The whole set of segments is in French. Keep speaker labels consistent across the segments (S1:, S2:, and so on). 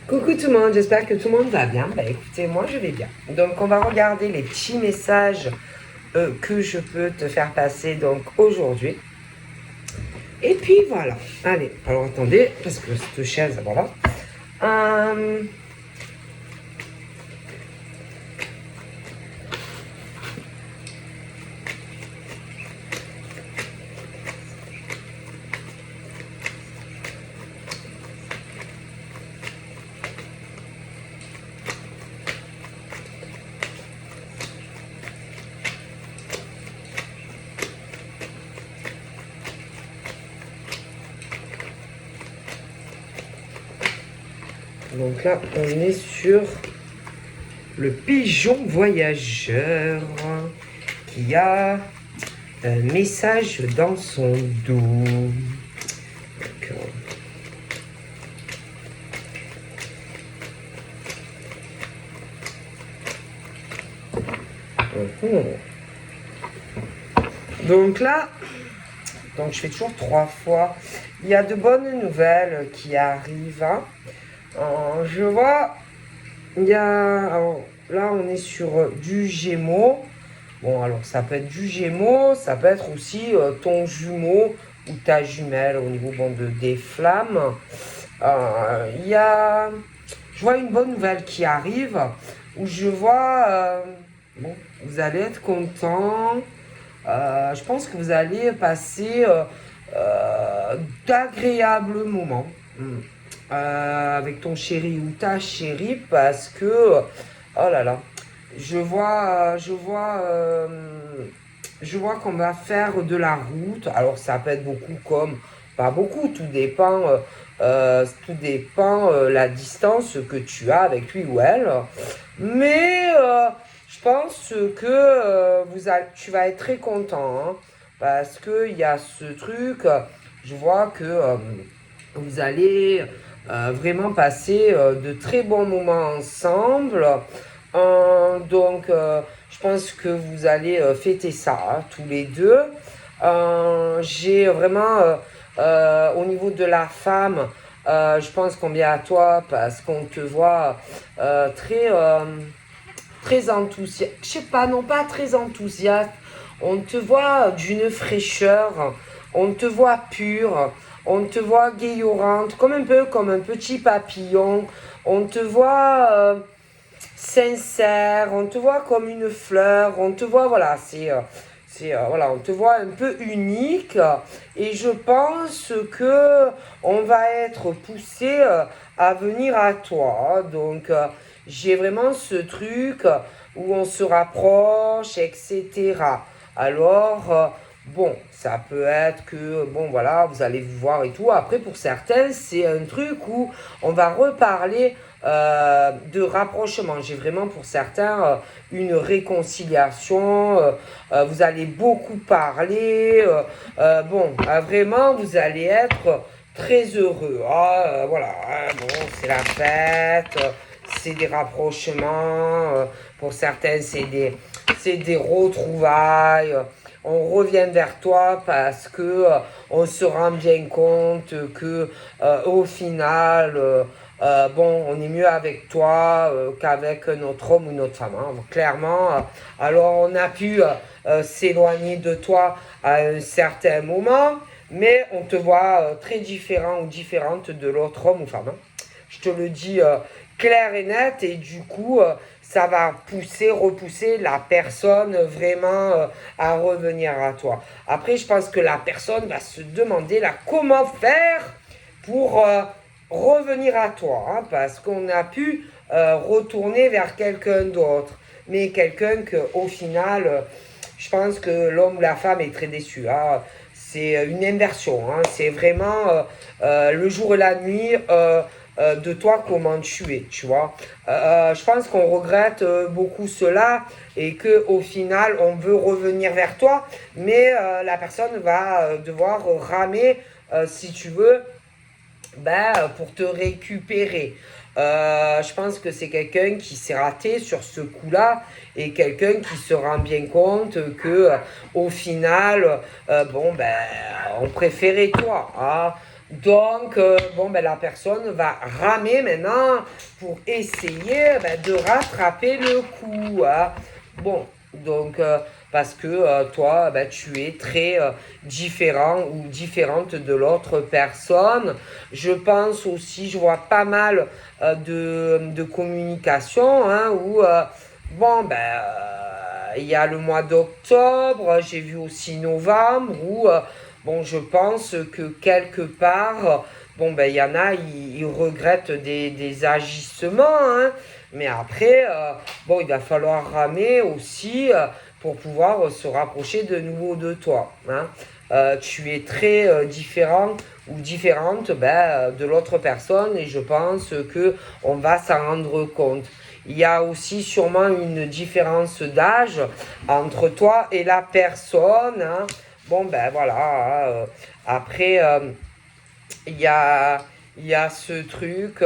S1: Coucou tout le monde, j'espère que tout le monde va bien. Bah écoutez, moi je vais bien. Donc on va regarder les petits messages que je peux te faire passer donc aujourd'hui. Et puis voilà. Allez, alors attendez, parce que cette chaise, voilà. Euh, Donc là, on est sur le pigeon voyageur qui a un message dans son dos. D'accord. Donc là, donc je fais toujours 3 fois. Il y a de bonnes nouvelles qui arrivent. Je vois, il y a, alors, là on est sur du Gémeaux. Bon, alors ça peut être du Gémeaux, ça peut être aussi ton jumeau ou ta jumelle au niveau des flammes. Il y a, je vois une bonne nouvelle qui arrive où je vois, bon, vous allez être content. Je pense que vous allez passer d'agréables moments avec ton chéri ou ta chérie parce que, oh là là, je vois qu'on va faire de la route. Alors ça peut être beaucoup comme, pas beaucoup, tout dépend la distance que tu as avec lui ou elle. Mais je pense que tu vas être très content parce qu'il y a ce truc, je vois que vous allez vraiment passer de très bons moments ensemble. Je pense que vous allez fêter ça tous les deux. J'ai vraiment, au niveau de la femme, je pense qu'on vient à toi parce qu'on te voit très enthousiaste. Je sais pas, non pas très enthousiaste. On te voit d'une fraîcheur, on te voit pure, on te voit guéillorante, comme un peu comme un petit papillon. On te voit sincère, on te voit comme une fleur, on te voit, voilà, voilà, on te voit un peu unique et je pense que on va être poussé à venir à toi. Donc, j'ai vraiment ce truc où on se rapproche, etc. Alors, bon, ça peut être que, bon, voilà, vous allez vous voir et tout. Après, pour certains, c'est un truc où on va reparler de rapprochement. J'ai vraiment pour certains une réconciliation. Vous allez beaucoup parler. Vraiment, vous allez être très heureux. Voilà, bon, c'est la fête. C'est des rapprochements. Pour certains, c'est des retrouvailles. On revient vers toi parce que on se rend bien compte que au final, bon, on est mieux avec toi qu'avec notre homme ou notre femme. Clairement, alors on a pu s'éloigner de toi à un certain moment, mais on te voit très différent ou différente de l'autre homme ou femme. Je te le dis clair et net et du coup, ça va repousser la personne vraiment à revenir à toi. Après, je pense que la personne va se demander là comment faire pour revenir à toi, parce qu'on a pu retourner vers quelqu'un d'autre, mais quelqu'un qu'au final, je pense que l'homme ou la femme est très déçu. C'est une inversion, c'est vraiment le jour et la nuit de toi comment tu es, tu vois. Je pense qu'on regrette beaucoup cela et que au final on veut revenir vers toi, mais la personne va devoir ramer, si tu veux, pour te récupérer. Je pense que c'est quelqu'un qui s'est raté sur ce coup-là et quelqu'un qui se rend bien compte que au final, on préférait toi. Donc, bon, ben, la personne va ramer maintenant pour essayer de rattraper le coup. Hein. Bon, donc, parce que toi, ben, tu es très différent ou différente de l'autre personne. Je pense aussi, je vois pas mal de communication hein, où, bon, ben, il y a le mois d'octobre, j'ai vu aussi novembre où bon, je pense que quelque part, bon, ben, il y en a, ils regrettent des agissements, hein, mais après, bon, il va falloir ramer aussi pour pouvoir se rapprocher de nouveau de toi. Hein. Tu es très différent ou différente de l'autre personne et je pense que on va s'en rendre compte. Il y a aussi sûrement une différence d'âge entre toi et la personne. Hein. Bon, ben voilà. Après, il y a ce truc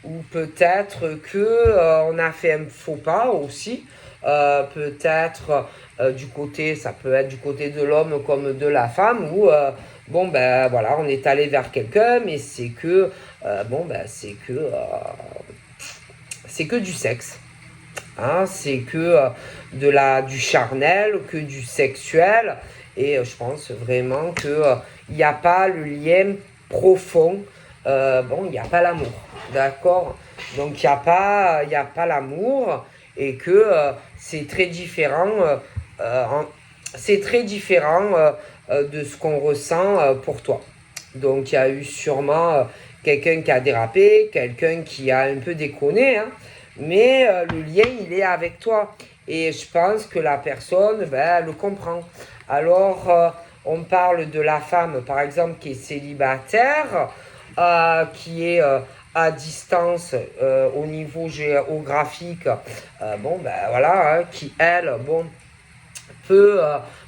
S1: où peut-être que on a fait un faux pas aussi. Peut-être du côté, ça peut être du côté de l'homme comme de la femme, où bon ben voilà, on est allé vers quelqu'un, mais c'est que bon ben c'est que du sexe. Hein, c'est que du charnel, que du sexuel. Et je pense vraiment qu'il n'y a pas le lien profond. Bon, il n'y a pas l'amour. D'accord. Donc, il y a pas l'amour. Et que c'est très différent. C'est très différent de ce qu'on ressent pour toi. Donc, il y a eu sûrement quelqu'un qui a dérapé, quelqu'un qui a un peu déconné. Hein, mais le lien, il est avec toi. Et je pense que la personne, ben, elle le comprend. Alors, on parle de la femme, par exemple, qui est célibataire, qui est à distance au niveau géographique, bon, ben voilà, hein, qui, elle, bon, peut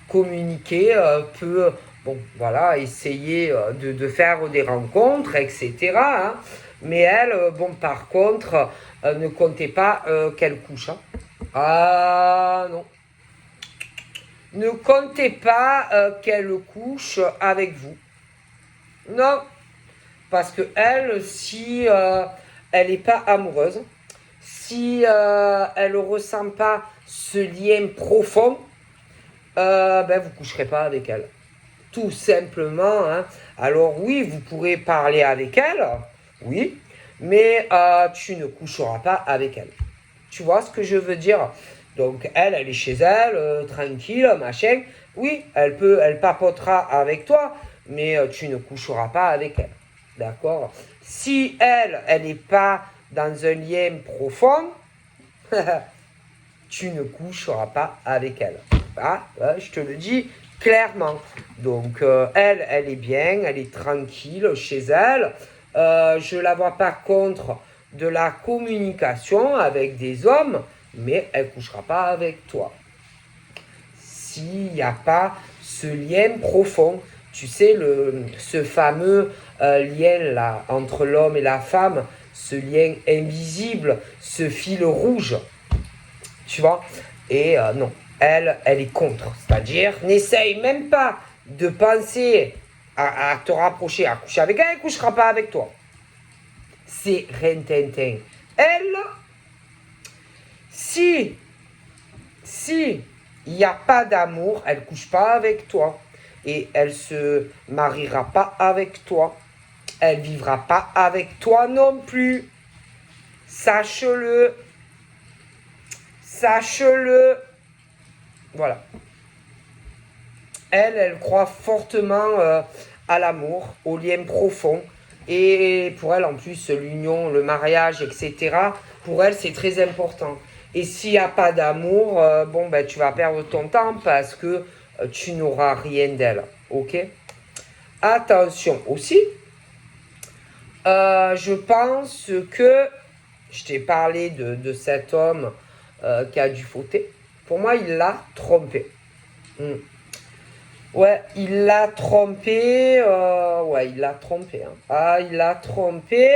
S1: communiquer, peut bon, voilà, essayer de faire des rencontres, etc. Hein. Mais elle, bon, par contre, ne comptez pas qu'elle couche. Hein. Ah non. Ne comptez pas qu'elle couche avec vous. Non. Parce que elle, si elle n'est pas amoureuse, si elle ne ressent pas ce lien profond, ben vous ne coucherez pas avec elle. Tout simplement. Hein. Alors oui, vous pourrez parler avec elle, oui, mais tu ne coucheras pas avec elle. Tu vois ce que je veux dire? Donc elle est chez elle, tranquille, machin. Oui, elle papotera avec toi, mais tu ne coucheras pas avec elle. D'accord? Si elle n'est pas dans un lien profond, tu ne coucheras pas avec elle. Ah, je te le dis clairement. Donc, elle est bien, elle est tranquille chez elle. Je ne la vois pas contre de la communication avec des hommes, mais elle ne couchera pas avec toi. S'il n'y a pas ce lien profond, tu sais, ce fameux lien là entre l'homme et la femme, ce lien invisible, ce fil rouge, tu vois. Et non, elle est contre. C'est-à-dire, n'essaye même pas de penser à te rapprocher, à coucher avec elle, elle ne couchera pas avec toi. C'est rintintin. Elle, si il n'y a pas d'amour, elle ne couche pas avec toi. Et elle se mariera pas avec toi. Elle vivra pas avec toi non plus. Sache-le. Sache-le. Voilà. Elle croit fortement à l'amour, au lien profond. Et pour elle, en plus, l'union, le mariage, etc., pour elle, c'est très important. Et s'il n'y a pas d'amour, bon, ben, tu vas perdre ton temps parce que tu n'auras rien d'elle. Ok? Attention aussi, je pense que je t'ai parlé de cet homme qui a dû fauter. Pour moi, il l'a trompé. Hmm. Ouais, il l'a trompé. Ouais, il l'a trompé. Hein. Ah, il l'a trompé.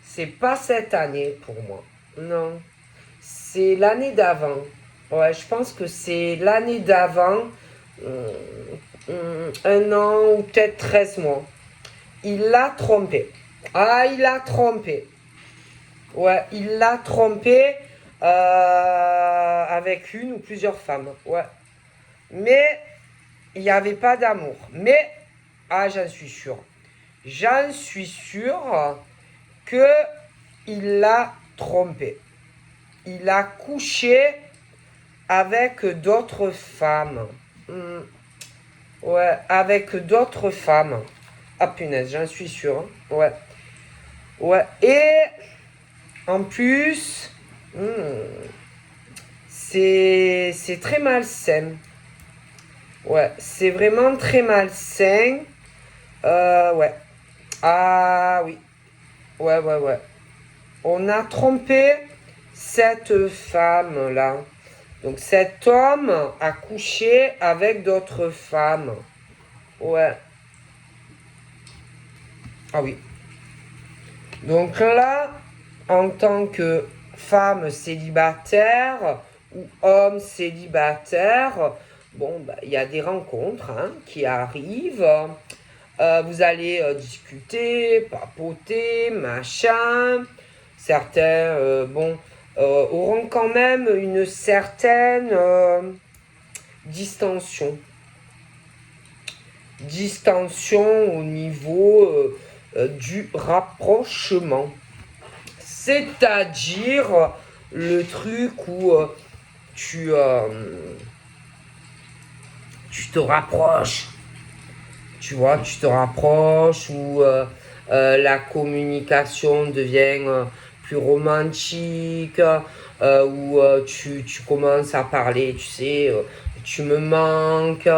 S1: C'est pas cette année pour moi. Non. C'est l'année d'avant. Ouais, je pense que c'est l'année d'avant. Un an ou peut-être 13 mois. il l'a trompé. Ah, il l'a trompé. Ouais, il l'a trompé avec une ou plusieurs femmes. Ouais. Mais il n'y avait pas d'amour. Mais, ah, j'en suis sûr. J'en suis sûr que il l'a trompé. Il a couché avec d'autres femmes. Ouais, avec d'autres femmes. Ah punaise, j'en suis sûr. Hein. Ouais. Ouais. Et en plus, c'est très malsain. Ouais, c'est vraiment très malsain. Ouais. Ah oui. Ouais, ouais, ouais. On a trompé cette femme-là. Donc cet homme a couché avec d'autres femmes. Ouais. Ah oui. Donc là, en tant que femme célibataire ou homme célibataire, bon, bah, il y a des rencontres hein, qui arrivent. Vous allez discuter, papoter, machin. Certains, bon, auront quand même une certaine distension. Distension au niveau du rapprochement. C'est-à-dire le truc où tu te rapproches. Tu vois, tu te rapproches, où la communication devient plus romantique, où tu commences à parler, tu sais, tu me manques,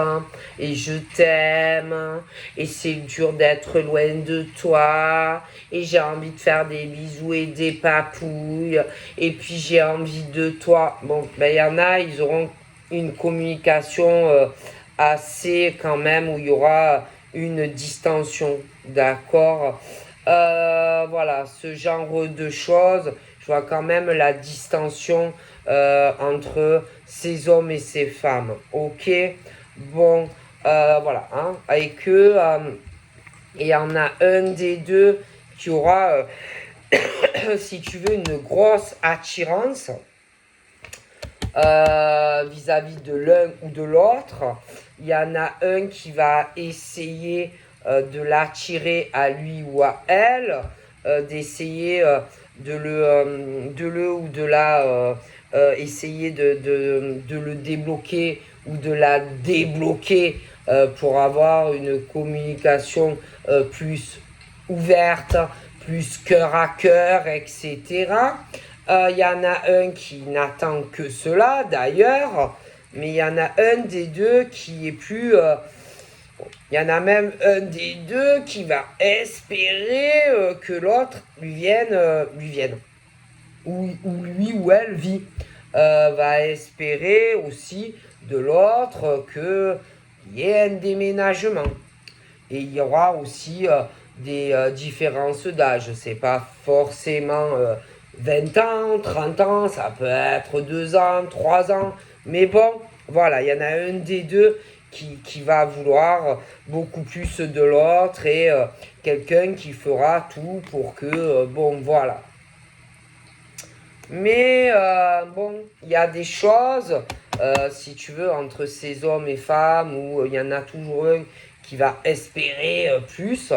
S1: et je t'aime, et c'est dur d'être loin de toi, et j'ai envie de faire des bisous et des papouilles, et puis j'ai envie de toi. Bon, ben il y en a, ils auront une communication assez quand même, où il y aura une distension, d'accord. Voilà, ce genre de choses, je vois quand même la distension entre ces hommes et ces femmes, ok. Bon, voilà, hein, et que il y en a un des deux qui aura, si tu veux, une grosse attirance vis-à-vis de l'un ou de l'autre. Il y en a un qui va essayer de l'attirer à lui ou à elle, d'essayer de le ou de la essayer de le débloquer ou de la débloquer pour avoir une communication plus ouverte, plus cœur à cœur, etc. Il y en a un qui n'attend que cela d'ailleurs, mais il y en a un des deux qui est plus... il y en a même un des deux qui va espérer que l'autre lui vienne. Ou lui ou elle vit. Va espérer aussi de l'autre qu'il y ait un déménagement. Et il y aura aussi des différences d'âge. C'est pas forcément 20 ans, 30 ans, ça peut être 2 ans, 3 ans. Mais bon, voilà, il y en a un des deux qui va vouloir beaucoup plus de l'autre et quelqu'un qui fera tout pour que, bon, voilà. Mais bon, il y a des choses, si tu veux, entre ces hommes et femmes, où il y en a toujours un qui va espérer plus,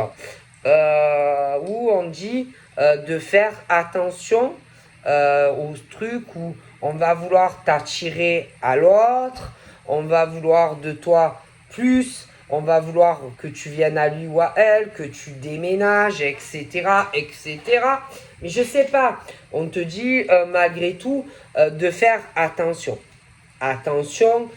S1: où on dit de faire attention aux trucs où on va vouloir t'attirer à l'autre, on va vouloir de toi plus, on va vouloir que tu viennes à lui ou à elle, que tu déménages, etc., etc. Mais je sais pas, on te dit malgré tout de faire attention. Attention,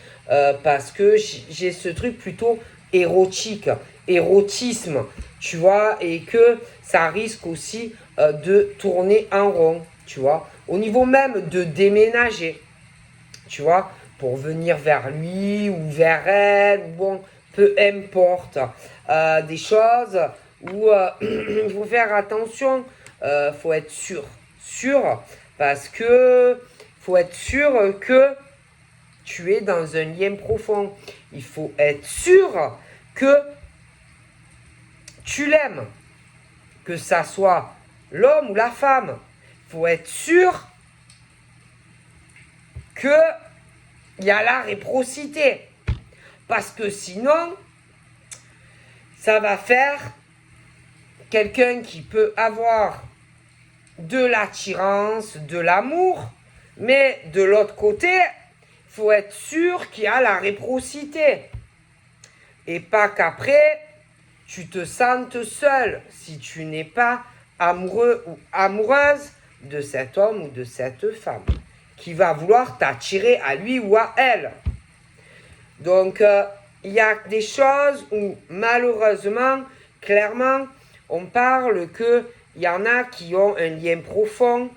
S1: parce que j'ai ce truc plutôt érotique, érotisme, tu vois, et que ça risque aussi de tourner en rond, tu vois, au niveau même de déménager, tu vois, pour venir vers lui ou vers elle, bon, peu importe, des choses où il faut faire attention, faut être sûr, parce que faut être sûr que tu es dans un lien profond. Il faut être sûr que tu l'aimes. que ça soit l'homme ou la femme. Il faut être sûr qu'il y a la réciprocité. Parce que sinon, ça va faire quelqu'un qui peut avoir de l'attirance, de l'amour, mais de l'autre côté, il faut être sûr qu'il y a la réciprocité. Et pas qu'après, tu te sentes seul si tu n'es pas amoureux ou amoureuse de cet homme ou de cette femme qui va vouloir t'attirer à lui ou à elle. Donc, il y a des choses où, malheureusement, clairement, on parle qu'il y en a qui ont un lien profond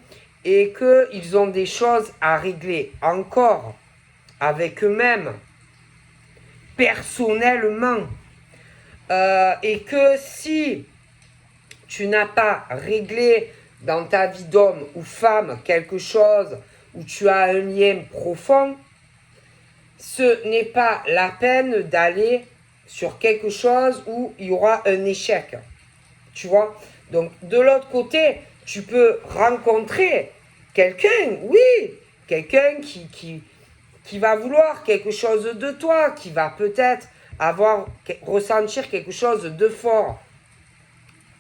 S1: et qu'ils ont des choses à régler encore avec eux-mêmes, personnellement. Et que si tu n'as pas réglé dans ta vie d'homme ou femme quelque chose où tu as un lien profond, ce n'est pas la peine d'aller sur quelque chose où il y aura un échec. Tu vois? Donc, de l'autre côté, tu peux rencontrer quelqu'un, oui, quelqu'un qui va vouloir quelque chose de toi, qui va peut-être ressentir quelque chose de fort,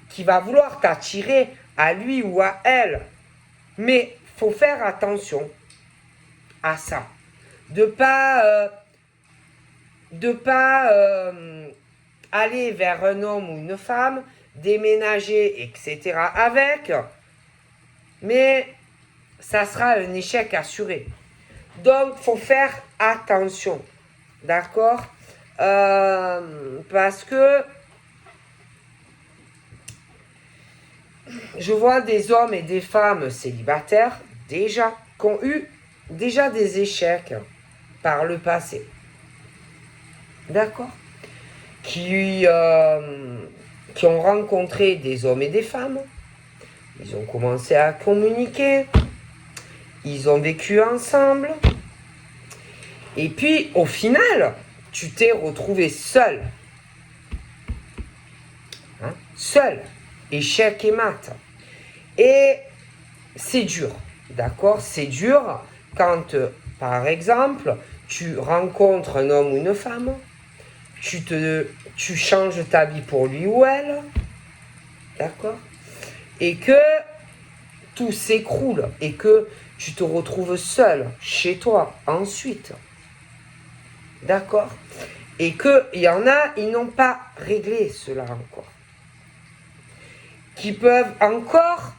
S1: qui va vouloir t'attirer à lui ou à elle. Mais il faut faire attention à ça. De pas aller vers un homme ou une femme, déménager, etc. avec, mais ça sera un échec assuré. Donc, il faut faire attention, d'accord? Parce que je vois des hommes et des femmes célibataires déjà qui ont eu déjà des échecs par le passé. D'accord? Qui ont rencontré des hommes et des femmes. Ils ont commencé à communiquer. Ils ont vécu ensemble. Et puis, au final, tu t'es retrouvé seul. Hein? Seul. Échec et mat. Et c'est dur. D'accord? C'est dur quand, par exemple, tu rencontres un homme ou une femme. Tu changes ta vie pour lui ou elle. D'accord? Et que tout s'écroule. Et que tu te retrouves seul chez toi ensuite. D'accord? Et qu'il y en a, ils n'ont pas réglé cela encore. Qui peuvent encore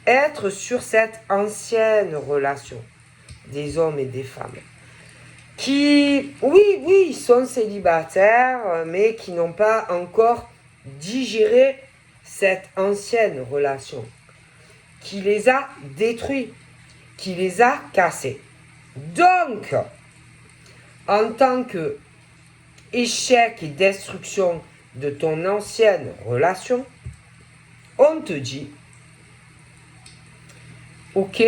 S1: être sur cette ancienne relation des hommes et des femmes. Qui, oui, sont célibataires, mais qui n'ont pas encore digéré cette ancienne relation. Qui les a détruits, qui les a cassés. Donc, en tant que échec et destruction de ton ancienne relation, on te dit, ok,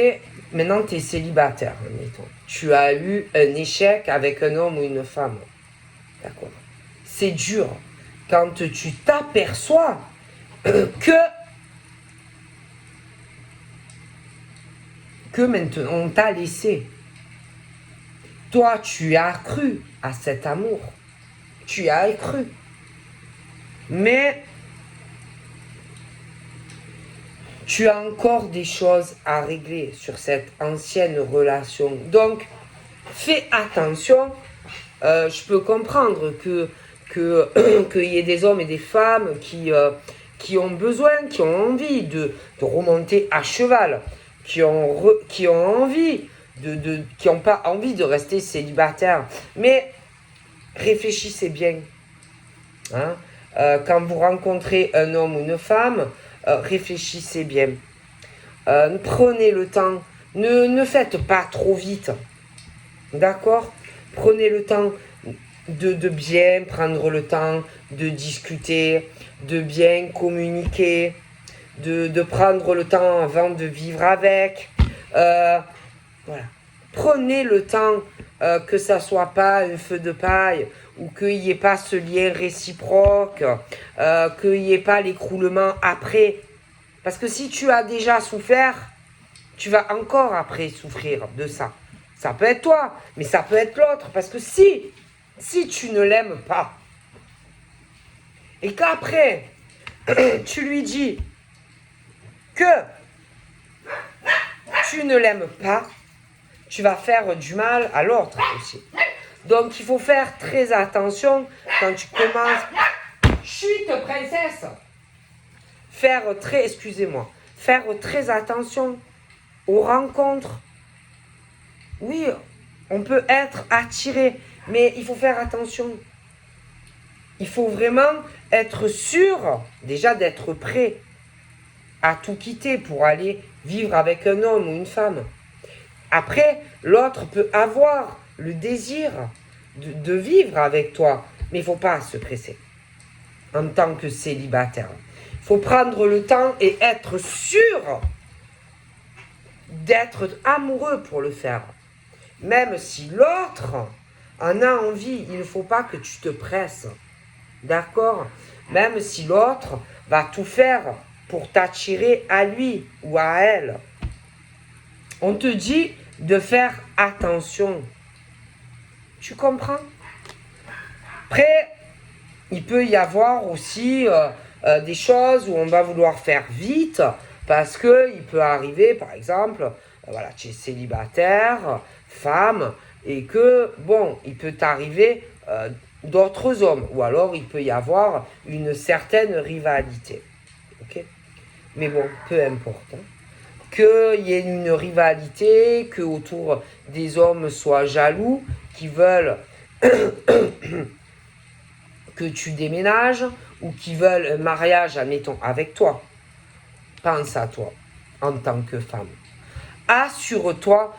S1: maintenant tu es célibataire, admettons. Tu as eu un échec avec un homme ou une femme. D'accord? C'est dur quand tu t'aperçois que maintenant on t'a laissé. Toi, tu as cru à cet amour. Tu as cru. Mais tu as encore des choses à régler sur cette ancienne relation. Donc, fais attention. Je peux comprendre qu'il y ait des hommes et des femmes qui ont besoin, qui ont envie de remonter à cheval, qui ont envie qui n'ont pas envie de rester célibataires. Mais réfléchissez bien. Hein? Quand vous rencontrez un homme ou une femme, réfléchissez bien. Prenez le temps. Ne faites pas trop vite. D'accord? Prenez le temps de bien prendre le temps de discuter, de bien communiquer, de prendre le temps avant de vivre avec. Voilà. Prenez le temps que ça soit pas un feu de paille ou qu'il n'y ait pas ce lien réciproque, qu'il n'y ait pas l'écroulement après. Parce que si tu as déjà souffert, tu vas encore après souffrir de ça. Ça peut être toi, mais ça peut être l'autre. Parce que si tu ne l'aimes pas, et qu'après, tu lui dis que tu ne l'aimes pas, tu vas faire du mal à l'autre aussi. Donc, il faut faire très attention quand tu commences... Chut, princesse! Faire très attention aux rencontres. Oui, on peut être attiré, mais il faut faire attention. Il faut vraiment être sûr, déjà d'être prêt à tout quitter pour aller vivre avec un homme ou une femme. Après, l'autre peut avoir le désir de vivre avec toi, mais il ne faut pas se presser en tant que célibataire. Il faut prendre le temps et être sûr d'être amoureux pour le faire. Même si l'autre en a envie, il ne faut pas que tu te presses. D'accord? Même si l'autre va tout faire pour t'attirer à lui ou à elle. On te dit de faire attention. Tu comprends? Après, il peut y avoir aussi des choses où on va vouloir faire vite parce qu'il peut arriver, par exemple, voilà, tu es célibataire, femme, et que, bon, il peut t'arriver d'autres hommes, ou alors il peut y avoir une certaine rivalité. Ok? Mais bon, peu importe. Hein. Qu'il y ait une rivalité, que autour des hommes soient jaloux, qui veulent que tu déménages, ou qui veulent un mariage, admettons, avec toi. Pense à toi, en tant que femme. Assure-toi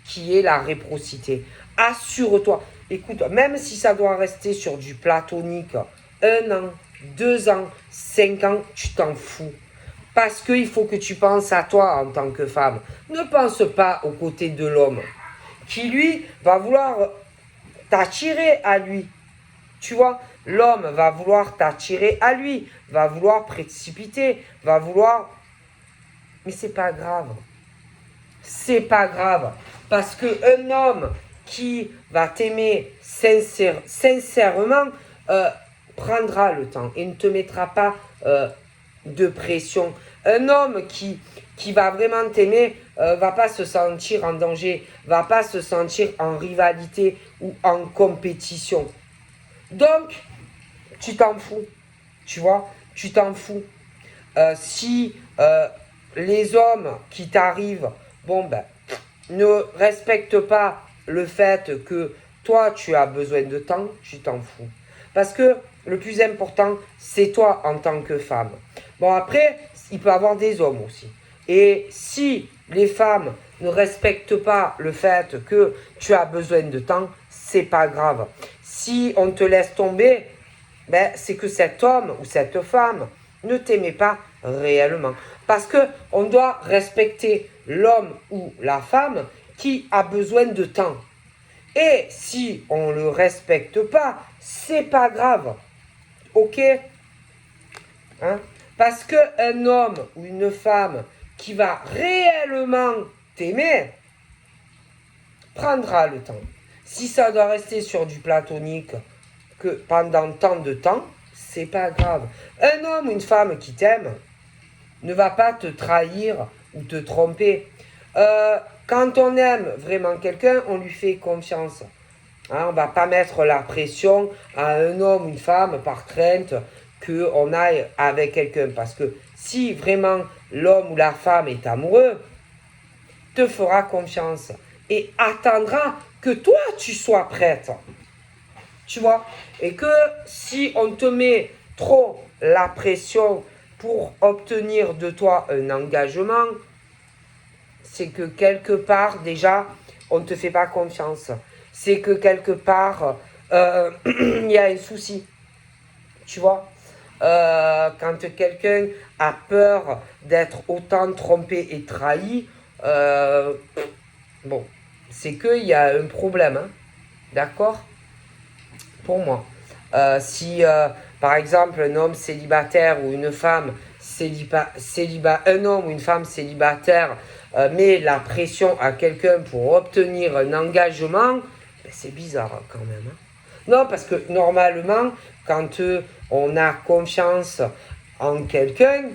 S1: qu'il y ait la réciprocité. Assure-toi. Écoute, même si ça doit rester sur du platonique, 1 an, 2 ans, 5 ans, tu t'en fous. Parce qu'il faut que tu penses à toi en tant que femme. Ne pense pas aux côtés de l'homme, qui lui va vouloir t'attirer à lui. Tu vois, l'homme va vouloir t'attirer à lui, va vouloir précipiter, va vouloir... Mais c'est pas grave. C'est pas grave. Parce qu'un homme qui va t'aimer sincèrement prendra le temps et ne te mettra pas de pression. Un homme qui va vraiment t'aimer va pas se sentir en danger, va pas se sentir en rivalité ou en compétition. Donc, tu t'en fous, tu vois, tu t'en fous. Si les hommes qui t'arrivent, bon ben, ne respectent pas le fait que toi, tu as besoin de temps, tu t'en fous. Parce que le plus important, c'est toi en tant que femme. Bon, après, il peut y avoir des hommes aussi. Et si les femmes ne respectent pas le fait que tu as besoin de temps, c'est pas grave. Si on te laisse tomber, ben, c'est que cet homme ou cette femme ne t'aimait pas réellement. Parce que on doit respecter l'homme ou la femme qui a besoin de temps. Et si on ne le respecte pas, c'est pas grave. Ok? Hein? Parce qu'un homme ou une femme qui va réellement t'aimer prendra le temps. Si ça doit rester sur du platonique que pendant tant de temps, c'est pas grave. Un homme ou une femme qui t'aime ne va pas te trahir ou te tromper. Quand on aime vraiment quelqu'un, on lui fait confiance. Hein, on ne va pas mettre la pression à un homme ou une femme par crainte qu'on aille avec quelqu'un. Parce que si vraiment l'homme ou la femme est amoureux, te fera confiance et attendra que toi tu sois prête. Tu vois? Et que si on te met trop la pression pour obtenir de toi un engagement, c'est que quelque part déjà on ne te fait pas confiance. C'est que quelque part il y a un souci. Tu vois? Quand quelqu'un a peur d'être autant trompé et trahi, bon, c'est qu'il y a un problème. Hein? D'accord? pour moi. Si, par exemple, un homme célibataire ou une femme un homme ou une femme célibataire met la pression à quelqu'un pour obtenir un engagement, ben c'est bizarre quand même. Hein. Non, parce que normalement, quand on a confiance en quelqu'un,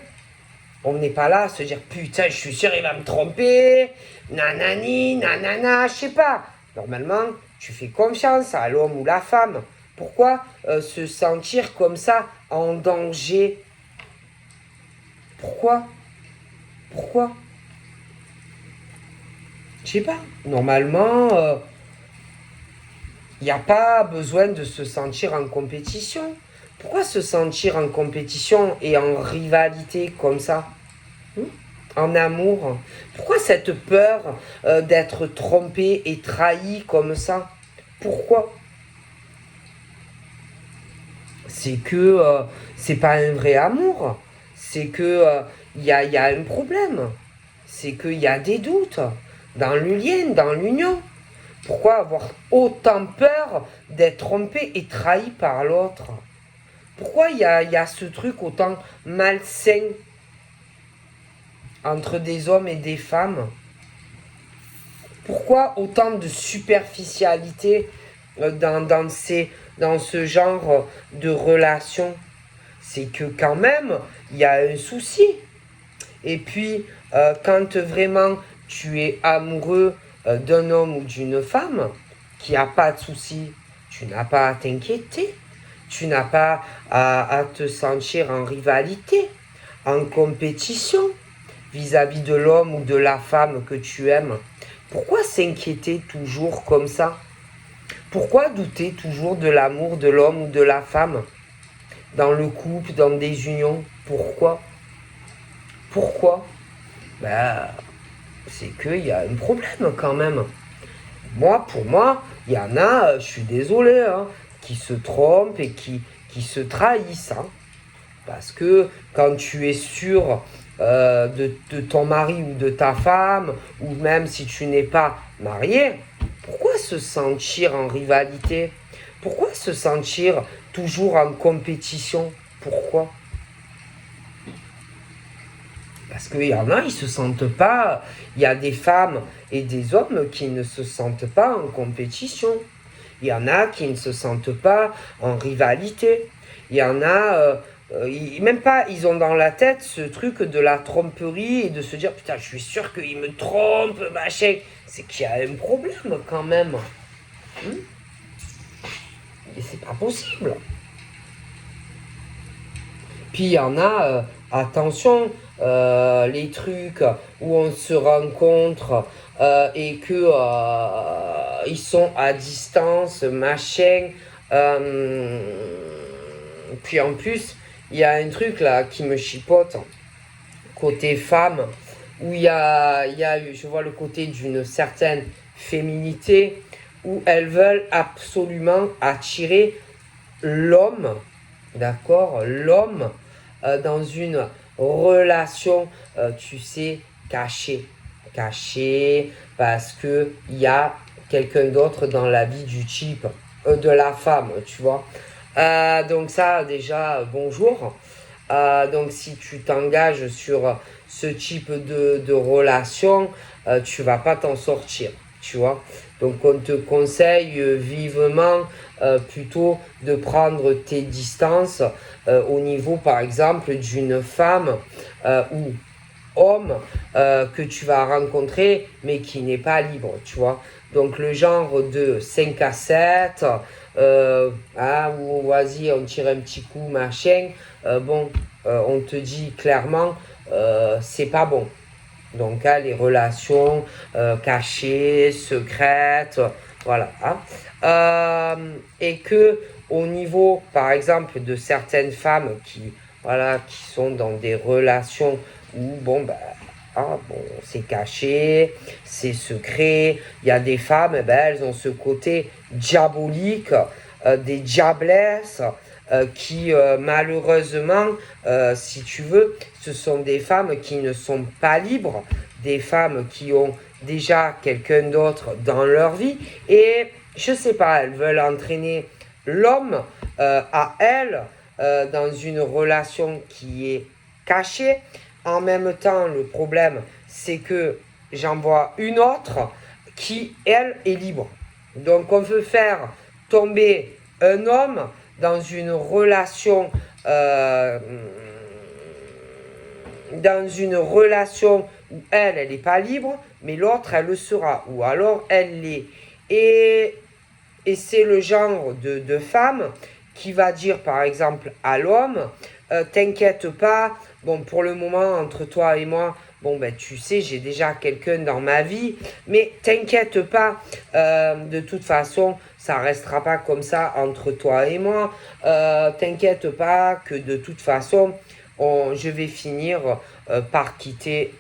S1: on n'est pas là à se dire putain, je suis sûr, il va me tromper, nanani, nanana, je sais pas. Normalement, tu fais confiance à l'homme ou la femme. Pourquoi se sentir comme ça en danger? Pourquoi? Pourquoi? Je sais pas. Normalement, il n'y a pas besoin de se sentir en compétition. Pourquoi se sentir en compétition et en rivalité comme ça? En amour? Pourquoi cette peur d'être trompé et trahi comme ça? Pourquoi? C'est que c'est pas un vrai amour. C'est que y a un problème. C'est qu'il y a des doutes dans le lien, dans l'union. Pourquoi avoir autant peur d'être trompé et trahi par l'autre? Pourquoi il y a ce truc autant malsain entre des hommes et des femmes? Pourquoi autant de superficialité dans ce genre de relation? C'est que quand même, il y a un souci. Et puis, quand vraiment tu es amoureux d'un homme ou d'une femme, qui n'a pas de souci, tu n'as pas à t'inquiéter. Tu n'as pas à te sentir en rivalité, en compétition vis-à-vis de l'homme ou de la femme que tu aimes. Pourquoi s'inquiéter toujours comme ça? Pourquoi douter toujours de l'amour de l'homme ou de la femme? Dans le couple, dans des unions? Pourquoi? Pourquoi? Ben, c'est qu'il y a un problème quand même. Pour moi, il y en a, je suis désolé, hein, qui se trompent et qui se trahissent. Hein. Parce que quand tu es sûr de ton mari ou de ta femme, ou même si tu n'es pas marié, pourquoi se sentir en rivalité? Pourquoi se sentir toujours en compétition? Pourquoi? Parce qu'il y en a, ils se sentent pas. Il y a des femmes et des hommes qui ne se sentent pas en compétition. Il y en a qui ne se sentent pas en rivalité. Il y en a, même pas, ils ont dans la tête ce truc de la tromperie et de se dire putain, je suis sûr qu'il me trompe, machin. C'est qu'il y a un problème quand même. Et c'est pas possible. Puis il y en a, attention, les trucs où on se rencontre et que ils sont à distance, machin. Puis en plus, il y a un truc là qui me chipote, côté femme, où je vois le côté d'une certaine féminité, où elles veulent absolument attirer l'homme, d'accord, l'homme dans une relation, tu sais, cachée, parce que il y a quelqu'un d'autre dans la vie du type de la femme, tu vois. Donc ça, déjà, bonjour. Donc si tu t'engages sur ce type de relation, tu vas pas t'en sortir, tu vois. Donc on te conseille vivement plutôt de prendre tes distances au niveau par exemple d'une femme ou homme que tu vas rencontrer mais qui n'est pas libre, tu vois. Donc le genre de 5 à 7, ou vas-y on tire un petit coup, machin, on te dit clairement, c'est pas bon. Donc, les relations cachées, secrètes, voilà. Hein. Et que au niveau, par exemple, de certaines femmes qui sont dans des relations où, c'est caché, c'est secret. Il y a des femmes, elles ont ce côté diabolique, des diablesses, qui malheureusement, si tu veux, ce sont des femmes qui ne sont pas libres, des femmes qui ont déjà quelqu'un d'autre dans leur vie et je sais pas, elles veulent entraîner l'homme à elle dans une relation qui est cachée. En même temps, le problème, c'est que j'en vois une autre qui, elle, est libre. Donc, on veut faire tomber un homme dans une relation où elle n'est pas libre, mais l'autre, elle le sera, ou alors elle l'est. Et c'est le genre de femme qui va dire, par exemple, à l'homme, t'inquiète pas, bon, pour le moment, entre toi et moi, bon, ben, tu sais, j'ai déjà quelqu'un dans ma vie, mais t'inquiète pas, de toute façon, ça restera pas comme ça entre toi et moi, t'inquiète pas que de toute façon, je vais finir par quitter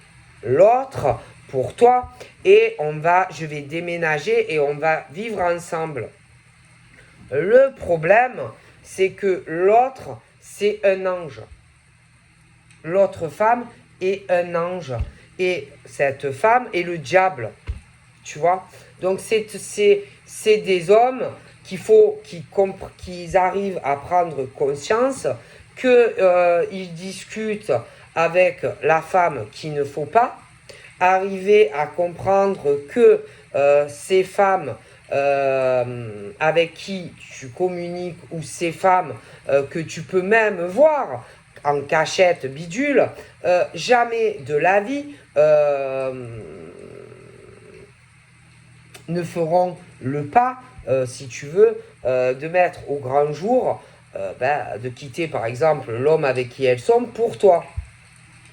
S1: l'autre pour toi et je vais déménager et on va vivre ensemble. Le problème, c'est que l'autre, c'est un ange. L'autre femme est un ange. Et cette femme est le diable. Tu vois? Donc, c'est des hommes qu'ils arrivent à prendre conscience qu'ils discutent avec la femme qu'il ne faut pas, arriver à comprendre que ces femmes avec qui tu communiques ou ces femmes que tu peux même voir en cachette bidule, jamais de la vie ne feront le pas, si tu veux, de mettre au grand jour, de quitter par exemple l'homme avec qui elles sont pour toi.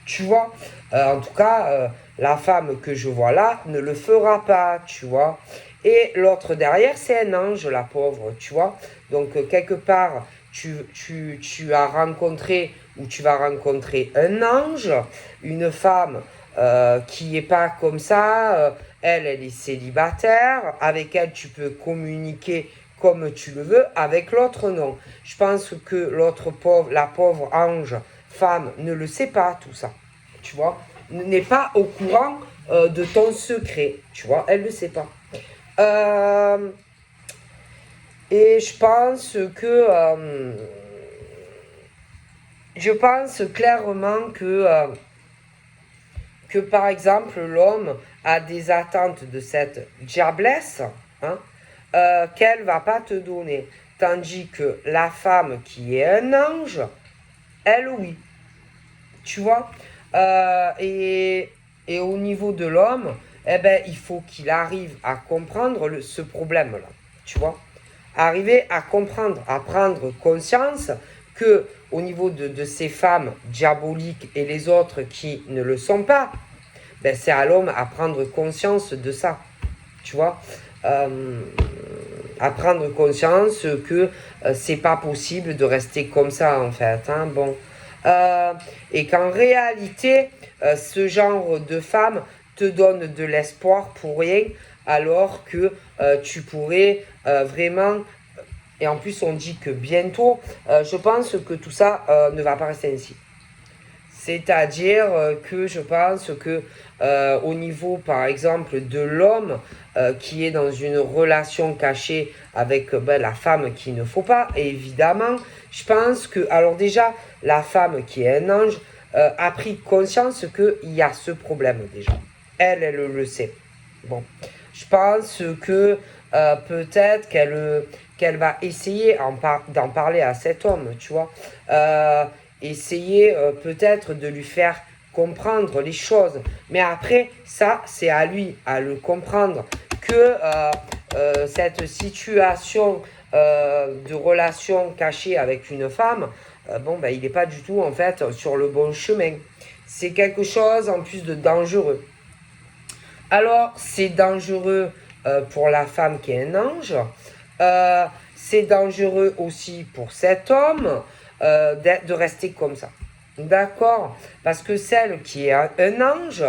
S1: Tu vois, en tout cas, la femme que je vois là ne le fera pas, tu vois. Et l'autre derrière, c'est un ange, la pauvre, tu vois. Donc, quelque part, tu as rencontré ou tu vas rencontrer un ange, une femme qui n'est pas comme ça. Elle est célibataire. Avec elle, tu peux communiquer comme tu le veux. Avec l'autre, non. Je pense que la pauvre ange, femme ne le sait pas tout ça, tu vois, n'est pas au courant de ton secret, tu vois, elle ne le sait pas. Et je pense clairement que par exemple l'homme a des attentes de cette diablesse, hein, qu'elle va pas te donner, tandis que la femme qui est un ange, elle oui. Tu vois, et au niveau de l'homme, eh ben, il faut qu'il arrive à comprendre ce problème-là. Tu vois, arriver à comprendre, à prendre conscience que au niveau de ces femmes diaboliques et les autres qui ne le sont pas, ben, c'est à l'homme à prendre conscience de ça. Tu vois, à prendre conscience que c'est pas possible de rester comme ça en fait. Hein, bon. Et qu'en réalité, ce genre de femme te donne de l'espoir pour rien, alors que tu pourrais vraiment... Et en plus, on dit que bientôt, je pense que tout ça ne va pas rester ainsi. C'est-à-dire que je pense que au niveau, par exemple, de l'homme qui est dans une relation cachée avec la femme qu'il ne faut pas, évidemment, je pense que, alors déjà, la femme qui est un ange a pris conscience qu'il y a ce problème déjà. Elle le sait. Bon, je pense que peut-être qu'elle va essayer d'en parler à cet homme, tu vois. Essayer peut-être de lui faire comprendre les choses. Mais après, ça, c'est à lui à le comprendre. Que cette situation de relation cachée avec une femme, il n'est pas du tout, en fait, sur le bon chemin. C'est quelque chose, en plus, de dangereux. Alors, c'est dangereux pour la femme qui est un ange. C'est dangereux aussi pour cet homme de rester comme ça. D'accord? Parce que celle qui est un ange,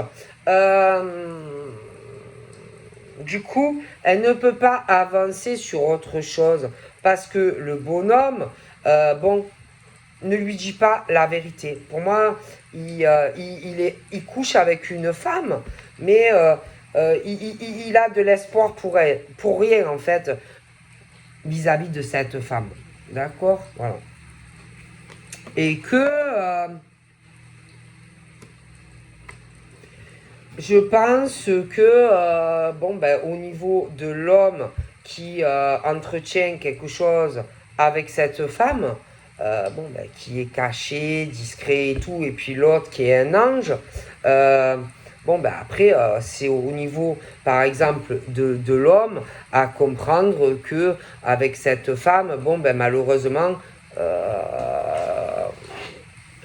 S1: du coup, elle ne peut pas avancer sur autre chose. Parce que le bonhomme, ne lui dit pas la vérité. Pour moi, il couche avec une femme, mais il a de l'espoir pour elle, pour rien en fait. vis-à-vis de cette femme. D'accord? Voilà. Et que je pense que, au niveau de l'homme qui entretient quelque chose avec cette femme, qui est caché, discret et tout, et puis l'autre qui est un ange, après, c'est au niveau, par exemple, de l'homme à comprendre que avec cette femme, malheureusement,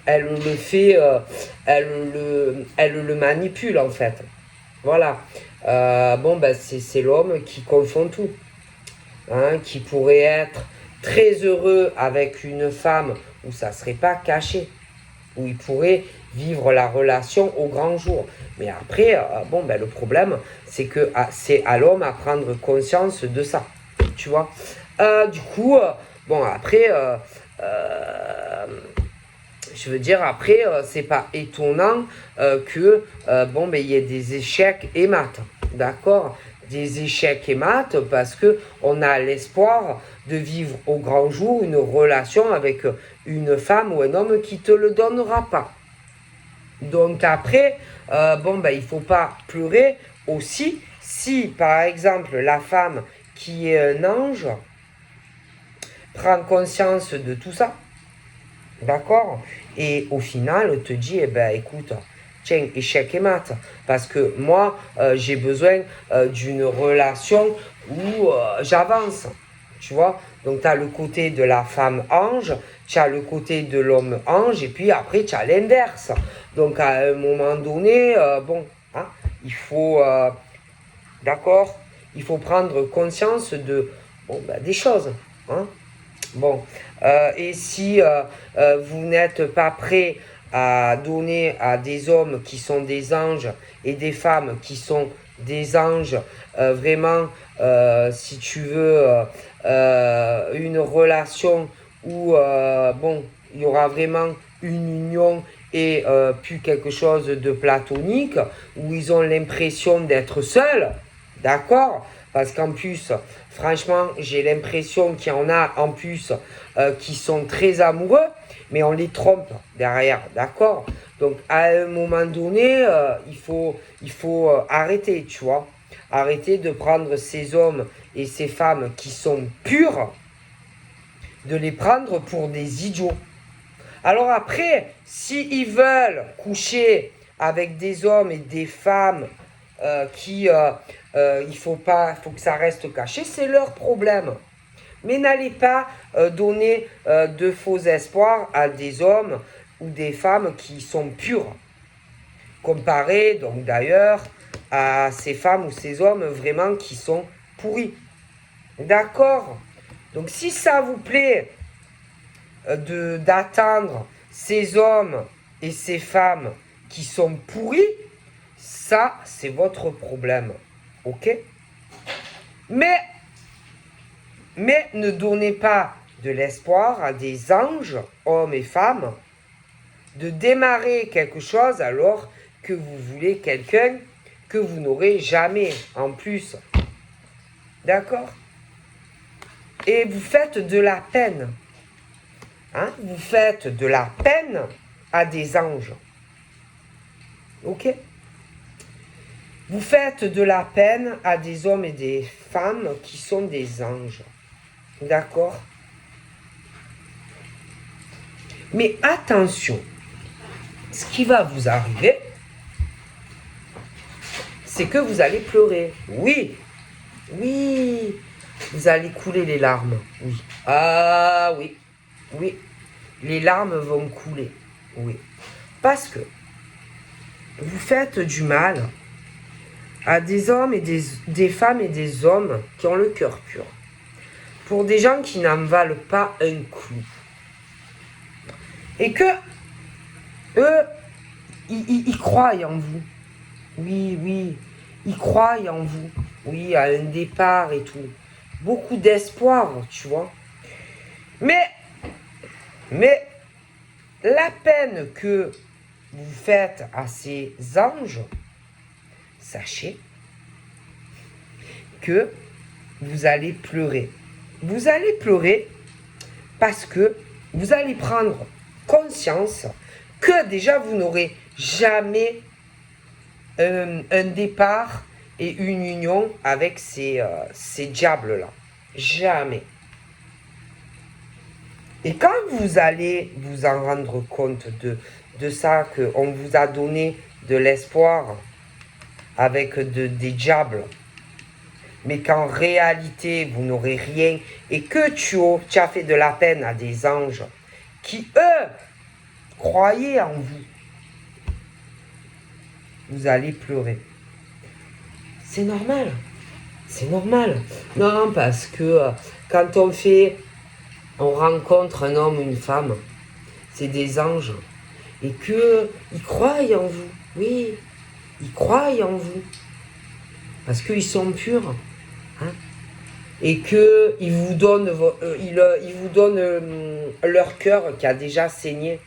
S1: elle le fait, elle le manipule en fait. Voilà. C'est l'homme qui confond tout. Hein, qui pourrait être très heureux avec une femme où ça ne serait pas caché, où il pourrait vivre la relation au grand jour. Mais après, le problème, c'est que c'est à l'homme à prendre conscience de ça. Tu vois. Après, je veux dire, après, c'est pas étonnant que, il y ait des échecs et maths. D'accord? Des échecs et maths parce que on a l'espoir de vivre au grand jour une relation avec une femme ou un homme qui te le donnera pas. Donc après, il faut pas pleurer aussi si, par exemple, la femme qui est un ange prend conscience de tout ça. D'accord? Et au final, te dit, écoute, tiens, échec et mat. Parce que moi, j'ai besoin d'une relation où j'avance. Tu vois? Donc, tu as le côté de la femme ange, tu as le côté de l'homme ange, et puis après, tu as l'inverse. Donc, à un moment donné, hein, il faut, d'accord? Il faut prendre conscience de, des choses. Hein? Bon, et si vous n'êtes pas prêt à donner à des hommes qui sont des anges et des femmes qui sont des anges, vraiment, si tu veux, une relation où, il y aura vraiment une union et plus quelque chose de platonique, où ils ont l'impression d'être seuls, d'accord? Parce qu'en plus, franchement, j'ai l'impression qu'il y en a en plus qui sont très amoureux, mais on les trompe derrière, d'accord? Donc à un moment donné, il faut arrêter, tu vois. Arrêter de prendre ces hommes et ces femmes qui sont purs, de les prendre pour des idiots. Alors après, s'ils veulent coucher avec des hommes et des femmes il faut que ça reste caché, c'est leur problème. Mais n'allez pas donner de faux espoirs à des hommes ou des femmes qui sont purs. Comparé donc d'ailleurs à ces femmes ou ces hommes vraiment qui sont pourris. D'accord? Donc si ça vous plaît d'attendre ces hommes et ces femmes qui sont pourris, ça c'est votre problème. Ok? Mais ne donnez pas de l'espoir à des anges, hommes et femmes, de démarrer quelque chose alors que vous voulez quelqu'un que vous n'aurez jamais en plus. D'accord? Et vous faites de la peine. Hein? Vous faites de la peine à des anges. Ok? Vous faites de la peine à des hommes et des femmes qui sont des anges. D'accord? Mais attention, ce qui va vous arriver, c'est que vous allez pleurer. Oui, oui, vous allez couler les larmes. Oui. Ah oui, oui, les larmes vont couler. Oui. Parce que vous faites du mal à des hommes et des femmes et des hommes qui ont le cœur pur. Pour des gens qui n'en valent pas un clou. Et que eux, ils croient en vous. Oui, oui, ils croient en vous. Oui, à un départ et tout. Beaucoup d'espoir, tu vois. Mais la peine que vous faites à ces anges, sachez que vous allez pleurer. vous allez pleurer parce que vous allez prendre conscience que déjà vous n'aurez jamais un départ et une union avec ces diables-là. Jamais. Et quand vous allez vous en rendre compte de ça, qu'on vous a donné de l'espoir avec des diables, mais qu'en réalité, vous n'aurez rien, et que tu as fait de la peine à des anges qui, eux, croyaient en vous, vous allez pleurer. C'est normal. C'est normal. Non, parce que quand on rencontre un homme ou une femme, c'est des anges, et qu'ils croient en vous. Oui, ils croient en vous. Parce qu'ils sont purs. Hein? Et qu'ils vous donnent, leur cœur qui a déjà saigné.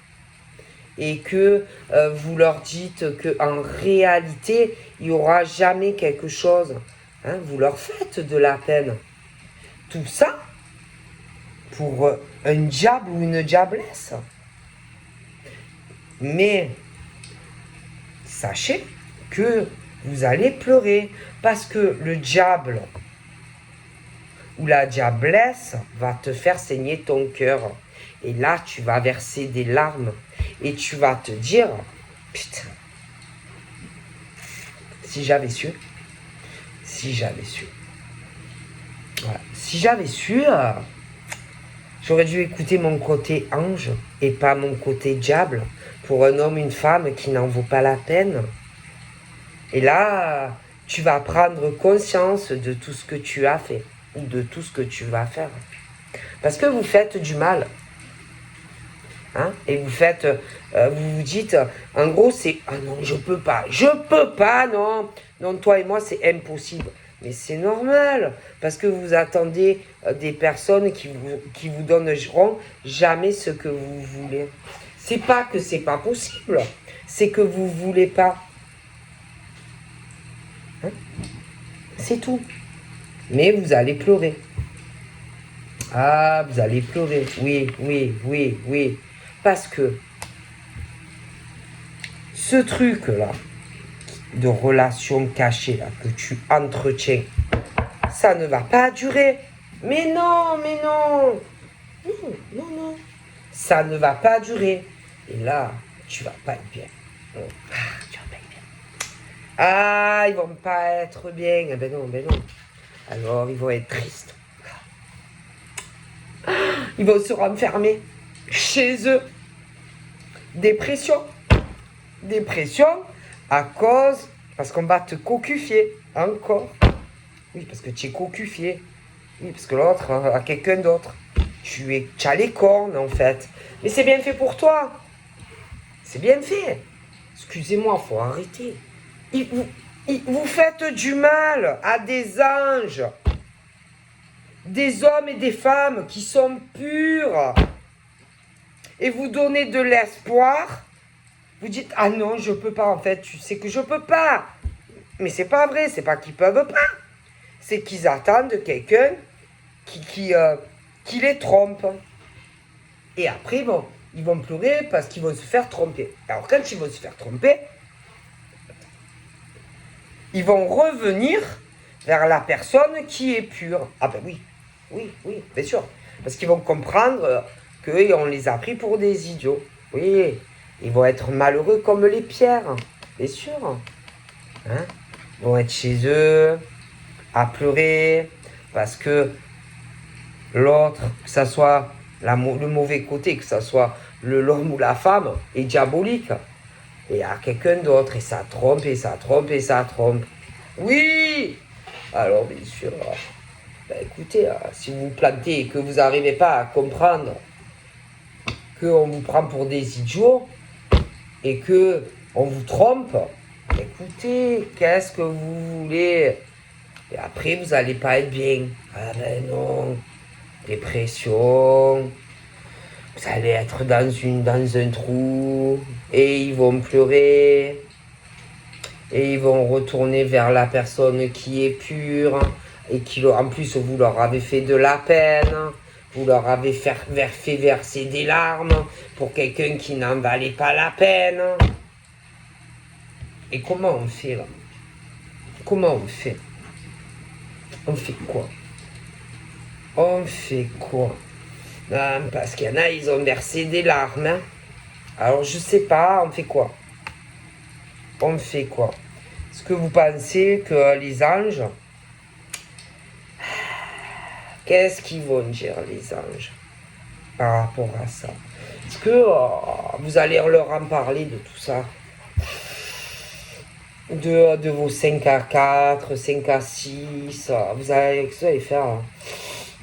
S1: Et que vous leur dites qu'en réalité, il n'y aura jamais quelque chose. Hein? Vous leur faites de la peine. Tout ça pour un diable ou une diablesse. Mais sachez que vous allez pleurer parce que le diable ou la diablesse va te faire saigner ton cœur. Et là, tu vas verser des larmes et tu vas te dire, putain, si j'avais su, voilà. Si j'avais su, j'aurais dû écouter mon côté ange et pas mon côté diable pour un homme, une femme qui n'en vaut pas la peine. Et là, tu vas prendre conscience de tout ce que tu as fait ou de tout ce que tu vas faire. Parce que vous faites du mal. Hein? Et vous vous dites, en gros, c'est, ah non, je peux pas, non. Non, toi et moi, c'est impossible. Mais c'est normal, parce que vous attendez des personnes qui vous donneront jamais ce que vous voulez. C'est pas que c'est pas possible, c'est que vous voulez pas. Hein? C'est tout. Mais vous allez pleurer. Ah, vous allez pleurer. Oui. Parce que ce truc-là, de relation cachée là, que tu entretiens, ça ne va pas durer. Mais non. Non. Ça ne va pas durer. Et là, tu vas pas être bien. Tu vas pas être bien. Ah, ils vont pas être bien. Eh ben non. Alors, ils vont être tristes. Ils vont se renfermer chez eux. Dépression parce qu'on va te cocufier encore. Oui, parce que tu es cocufié. Oui, parce que l'autre a quelqu'un d'autre. Tu as les cornes en fait. Mais c'est bien fait pour toi. C'est bien fait. Excusez-moi, faut arrêter. Vous faites du mal à des anges. Des hommes et des femmes qui sont purs. Et vous donnez de l'espoir. Vous dites, ah non, je peux pas, en fait, tu sais que je peux pas. Mais c'est pas vrai, c'est pas qu'ils peuvent pas. C'est qu'ils attendent quelqu'un qui les trompe. Et après, bon, ils vont pleurer parce qu'ils vont se faire tromper. Alors quand ils vont se faire tromper, ils vont revenir vers la personne qui est pure. Ah ben oui, bien sûr. Parce qu'ils vont comprendre qu'on les a pris pour des idiots. Oui, ils vont être malheureux comme les pierres, bien sûr. Hein? Ils vont être chez eux, à pleurer, parce que l'autre, que ce soit le mauvais côté, que ce soit l'homme ou la femme, est diabolique. Et il y a quelqu'un d'autre, et ça trompe. Oui! Alors, bien sûr, ben écoutez, si vous vous plantez et que vous n'arrivez pas à comprendre qu'on vous prend pour des idiots et qu'on vous trompe, écoutez, qu'est-ce que vous voulez? Et après, vous n'allez pas être bien. Ah ben non, dépression, vous allez être dans un trou, et ils vont pleurer, et ils vont retourner vers la personne qui est pure, et qui, en plus, vous leur avez fait de la peine, vous leur avez fait verser des larmes pour quelqu'un qui n'en valait pas la peine. Et comment on fait là? Comment on fait? On fait quoi? On fait quoi? Parce qu'il y en a, ils ont versé des larmes. Hein. Alors je sais pas, on fait quoi? On fait quoi? Est-ce que vous pensez que les anges, qu'est-ce qu'ils vont dire les anges par rapport à ça? Est-ce que vous allez leur en parler de tout ça? De vos 5 à 4, 5 à 6, vous allez faire.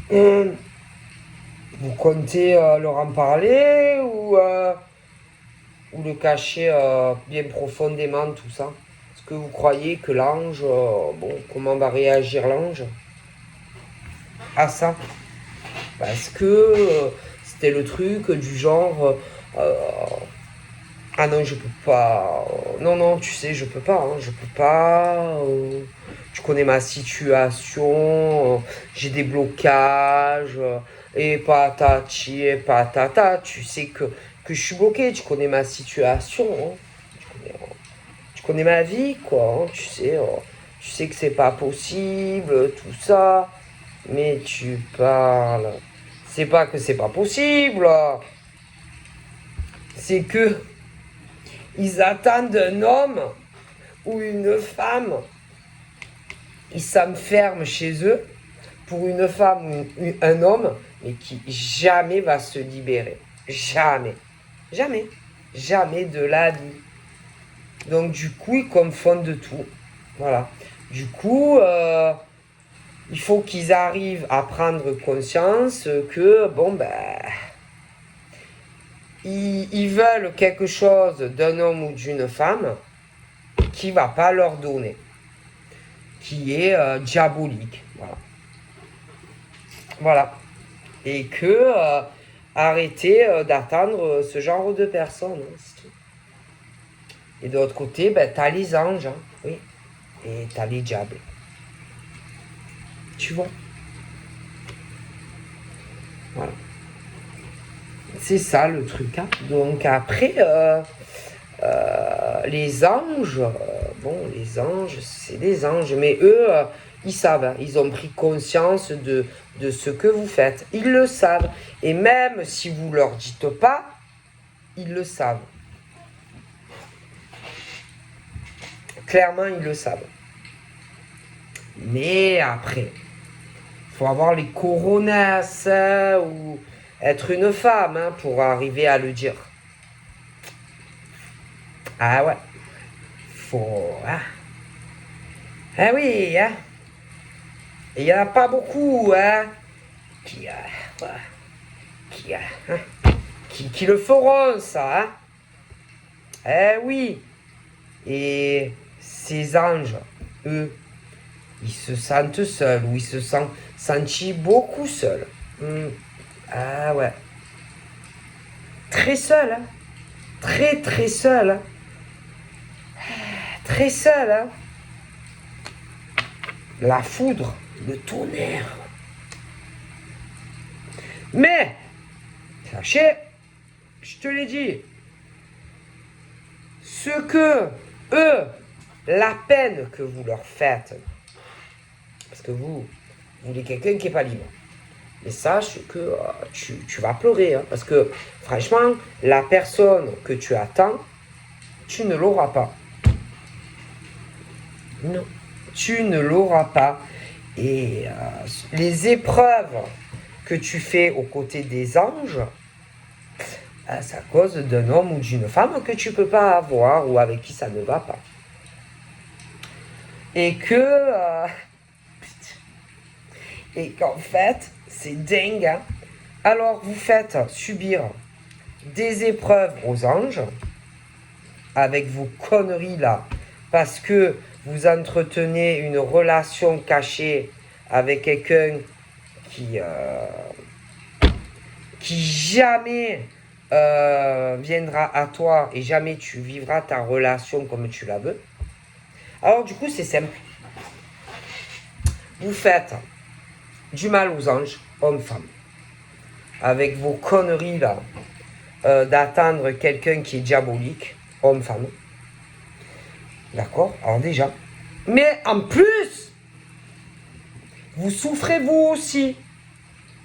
S1: Vous comptez leur en parler ou le cacher bien profondément tout ça? Est-ce que vous croyez que l'ange, bon, comment va réagir l'ange à ça? Parce que c'était le truc du genre, ah non, je peux pas, non, non, tu sais, je peux pas, hein, je peux pas, tu connais ma situation, j'ai des blocages, et patati et patata, tu sais que je suis bloqué, tu connais ma situation, hein, tu connais ma vie, quoi, hein, tu sais que c'est pas possible, tout ça, mais tu parles, c'est pas que c'est pas possible, c'est que ils attendent un homme ou une femme, ils s'enferment chez eux pour une femme ou un homme, mais qui jamais va se libérer. Jamais. Jamais. Jamais de la vie. Donc du coup, ils confondent tout. Voilà. Du coup, il faut qu'ils arrivent à prendre conscience que, bon, ben, ils veulent quelque chose d'un homme ou d'une femme qui ne va pas leur donner, qui est diabolique. Voilà. Voilà. Et que arrêter d'attendre ce genre de personnes. Hein, et de l'autre côté, ben, t'as les anges, hein, oui, et t'as les diables. Tu vois? Voilà. C'est ça le truc. Hein. Donc après, les anges, bon, les anges, c'est des anges, mais eux, ils savent, hein, ils ont pris conscience de ce que vous faites. Ils le savent. Et même si vous ne leur dites pas, ils le savent. Clairement, ils le savent. Mais après, il faut avoir les coronas ou être une femme hein, pour arriver à le dire. Ah ouais. Faut. Hein. Ah oui, hein. Il n'y en a pas beaucoup, hein, qui, qui, hein, qui le feront, ça, hein. Eh oui. Et ces anges, eux, ils se sentent seuls, ou ils se sont sentis beaucoup seuls. Ah ouais. Très seuls, hein. Très, très seuls, hein. Très seuls, hein. La foudre, le tonnerre. Mais, sachez, je te l'ai dit, ce que eux, la peine que vous leur faites, parce que vous voulez quelqu'un qui n'est pas libre, mais sache que tu vas pleurer, hein, parce que franchement, la personne que tu attends, tu ne l'auras pas. Non, tu ne l'auras pas. Et les épreuves que tu fais aux côtés des anges, c'est à cause d'un homme ou d'une femme que tu ne peux pas avoir ou avec qui ça ne va pas. Et qu'en fait, c'est dingue. Hein. Alors, vous faites subir des épreuves aux anges avec vos conneries là, parce que vous entretenez une relation cachée avec quelqu'un qui jamais viendra à toi et jamais tu vivras ta relation comme tu la veux. Alors du coup, c'est simple. vous faites du mal aux anges, hommes-femmes. Avec vos conneries là, d'attendre quelqu'un qui est diabolique, homme-femme. D'accord? Alors déjà. Mais en plus, vous souffrez vous aussi.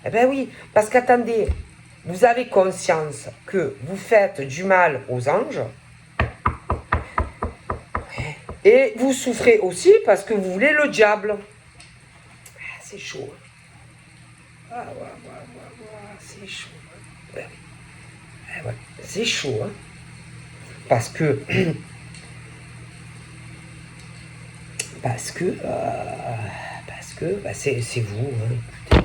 S1: Eh bien oui, parce qu'attendez, vous avez conscience que vous faites du mal aux anges. Et vous souffrez aussi parce que vous voulez le diable. Ah, c'est chaud. Ah, c'est chaud. Ouais. Ouais, c'est chaud. Hein. Parce que bah, c'est vous. Hein.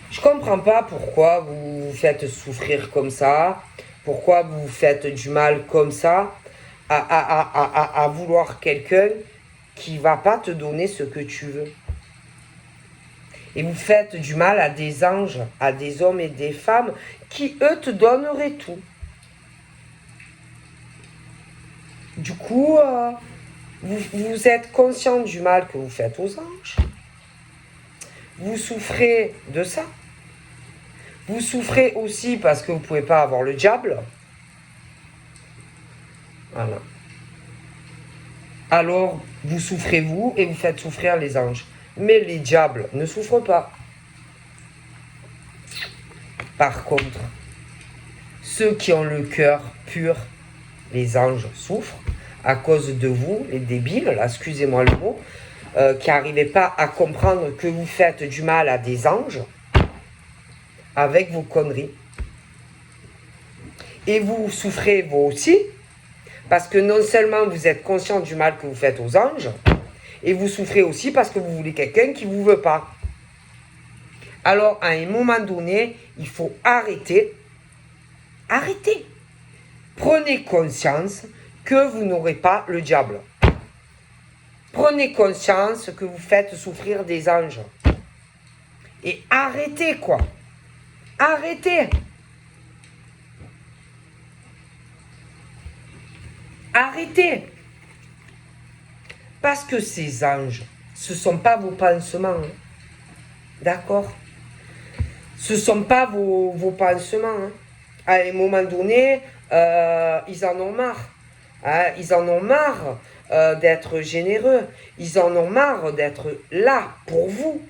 S1: Je comprends pas pourquoi vous vous faites souffrir comme ça, pourquoi vous vous faites du mal comme ça, à vouloir quelqu'un qui va pas te donner ce que tu veux. Et vous faites du mal à des anges, à des hommes et des femmes qui, eux, te donneraient tout. Du coup, vous êtes conscient du mal que vous faites aux anges. Vous souffrez de ça. Vous souffrez aussi parce que vous ne pouvez pas avoir le diable. Voilà. Alors, vous souffrez vous et vous faites souffrir les anges. Mais les diables ne souffrent pas. Par contre, ceux qui ont le cœur pur, les anges souffrent à cause de vous, les débiles, là, excusez-moi le mot, qui n'arrivez pas à comprendre que vous faites du mal à des anges avec vos conneries. Et vous souffrez vous aussi, parce que non seulement vous êtes conscient du mal que vous faites aux anges, et vous souffrez aussi parce que vous voulez quelqu'un qui ne vous veut pas. Alors, à un moment donné, il faut arrêter. Arrêtez. Prenez conscience que vous n'aurez pas le diable. Prenez conscience que vous faites souffrir des anges. Et arrêtez, quoi. Arrêtez. Arrêtez. Parce que ces anges, ce ne sont pas vos pansements. Hein. D'accord? Ce ne sont pas vos pansements. Hein. À un moment donné, ils en ont marre. Hein. Ils en ont marre d'être généreux. Ils en ont marre d'être là pour vous.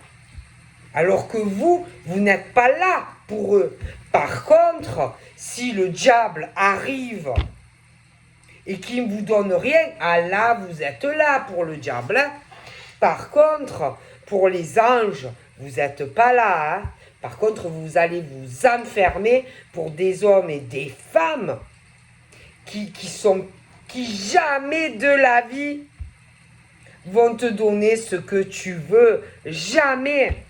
S1: Alors que vous n'êtes pas là pour eux. Par contre, si le diable arrive et qu'il ne vous donne rien, ah là, vous êtes là pour le diable. Hein. Par contre, pour les anges, vous n'êtes pas là. Hein. Par contre, vous allez vous enfermer pour des hommes et des femmes qui jamais de la vie vont te donner ce que tu veux. Jamais.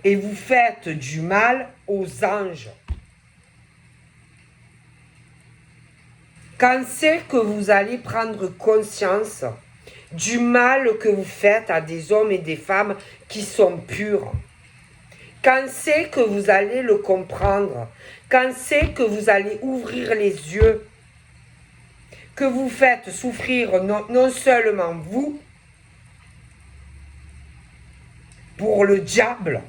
S1: Et vous faites du mal aux anges. Quand c'est que vous allez prendre conscience du mal que vous faites à des hommes et des femmes qui sont purs? Quand c'est que vous allez le comprendre? Quand c'est que vous allez ouvrir les yeux? Que vous faites souffrir non seulement vous, pour le diable,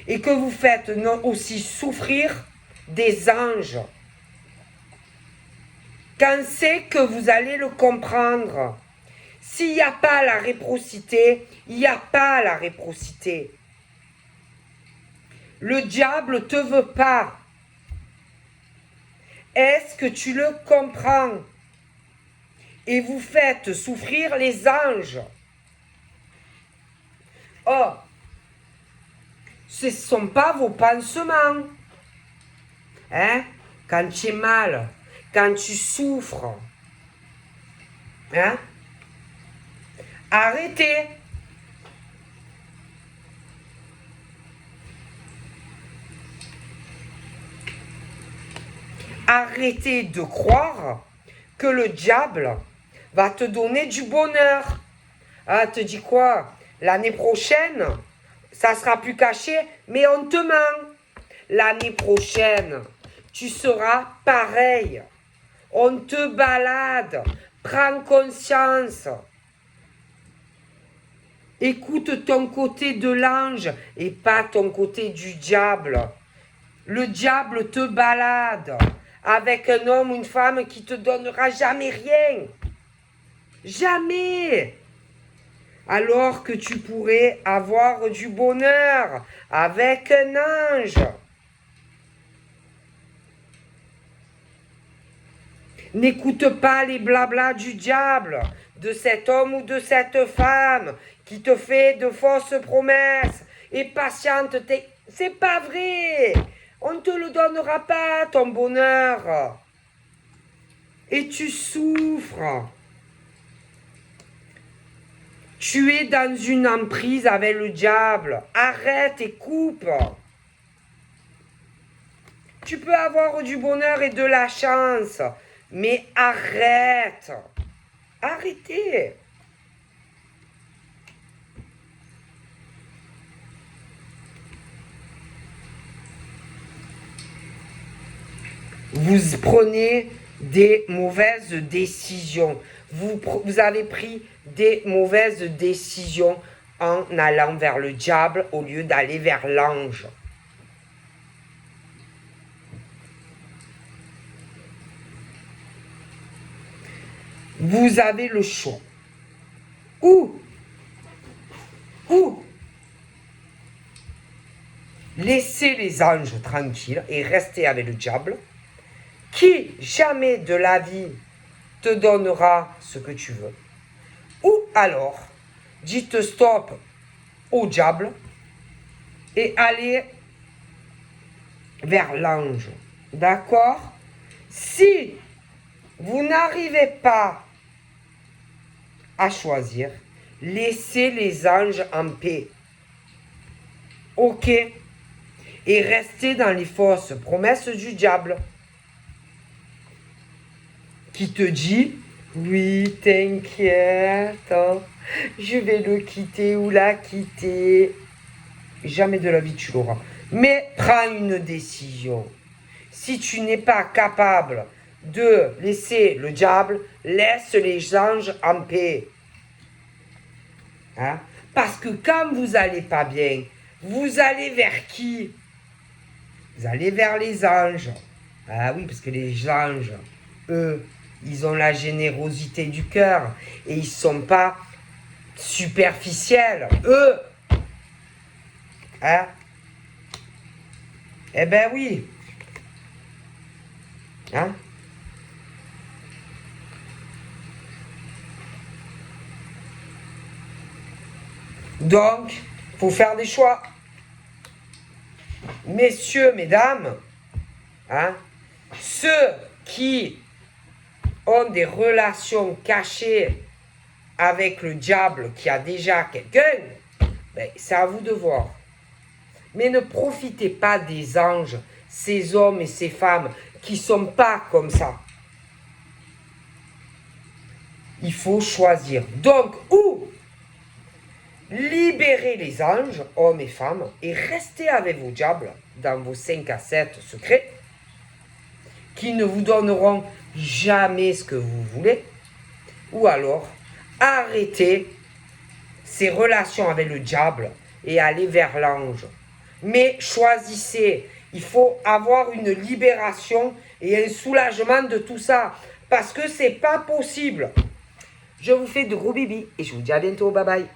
S1: et que vous faites aussi souffrir des anges. Quand c'est que vous allez le comprendre? S'il n'y a pas la réciprocité, il n'y a pas la réciprocité. Le diable ne te veut pas. Est-ce que tu le comprends? Et vous faites souffrir les anges. Oh, ce ne sont pas vos pansements. Hein? Quand tu es mal, quand tu souffres. Hein? Arrêtez. Arrêtez de croire que le diable va te donner du bonheur. Ah, te dis quoi? L'année prochaine, ça sera plus caché, mais on te ment. L'année prochaine, tu seras pareil. On te balade. Prends conscience. Écoute ton côté de l'ange et pas ton côté du diable. Le diable te balade avec un homme ou une femme qui te donnera jamais rien. Jamais. Alors que tu pourrais avoir du bonheur avec un ange. N'écoute pas les blablas du diable, de cet homme ou de cette femme qui te fait de fausses promesses. Et patiente, c'est pas vrai. On ne te le donnera pas, ton bonheur. Et tu souffres. Tu es dans une emprise avec le diable. Arrête et coupe. Tu peux avoir du bonheur et de la chance, mais arrête. Arrêtez. Vous prenez des mauvaises décisions. Vous avez pris des mauvaises décisions en allant vers le diable au lieu d'aller vers l'ange. Vous avez le choix. Ou laissez les anges tranquilles et rester avec le diable, qui jamais de la vie te donnera ce que tu veux. Ou alors, dites stop au diable et allez vers l'ange. D'accord? Si vous n'arrivez pas à choisir, laissez les anges en paix. Ok? Et restez dans les fausses promesses du diable qui te dit, oui, t'inquiète, hein, je vais le quitter ou la quitter. Jamais de la vie tu l'auras. Mais prends une décision. Si tu n'es pas capable de laisser le diable, laisse les anges en paix. Hein? Parce que quand vous n'allez pas bien, vous allez vers qui? Vous allez vers les anges. Ah oui, parce que les anges, eux, ils ont la générosité du cœur et ils ne sont pas superficiels. Eux, hein? Eh ben oui. Hein? Donc, il faut faire des choix. Messieurs, mesdames, hein, ceux qui ont des relations cachées avec le diable qui a déjà quelqu'un, ben, c'est à vous de voir. Mais ne profitez pas des anges, ces hommes et ces femmes qui ne sont pas comme ça. Il faut choisir. Donc, ou libérez les anges, hommes et femmes, et restez avec vos diables dans vos 5 à 7 secrets, qui ne vous donneront jamais ce que vous voulez. Ou alors, arrêtez ces relations avec le diable et allez vers l'ange. Mais choisissez. Il faut avoir une libération et un soulagement de tout ça. Parce que c'est pas possible. Je vous fais de gros bibis et je vous dis à bientôt. Bye bye.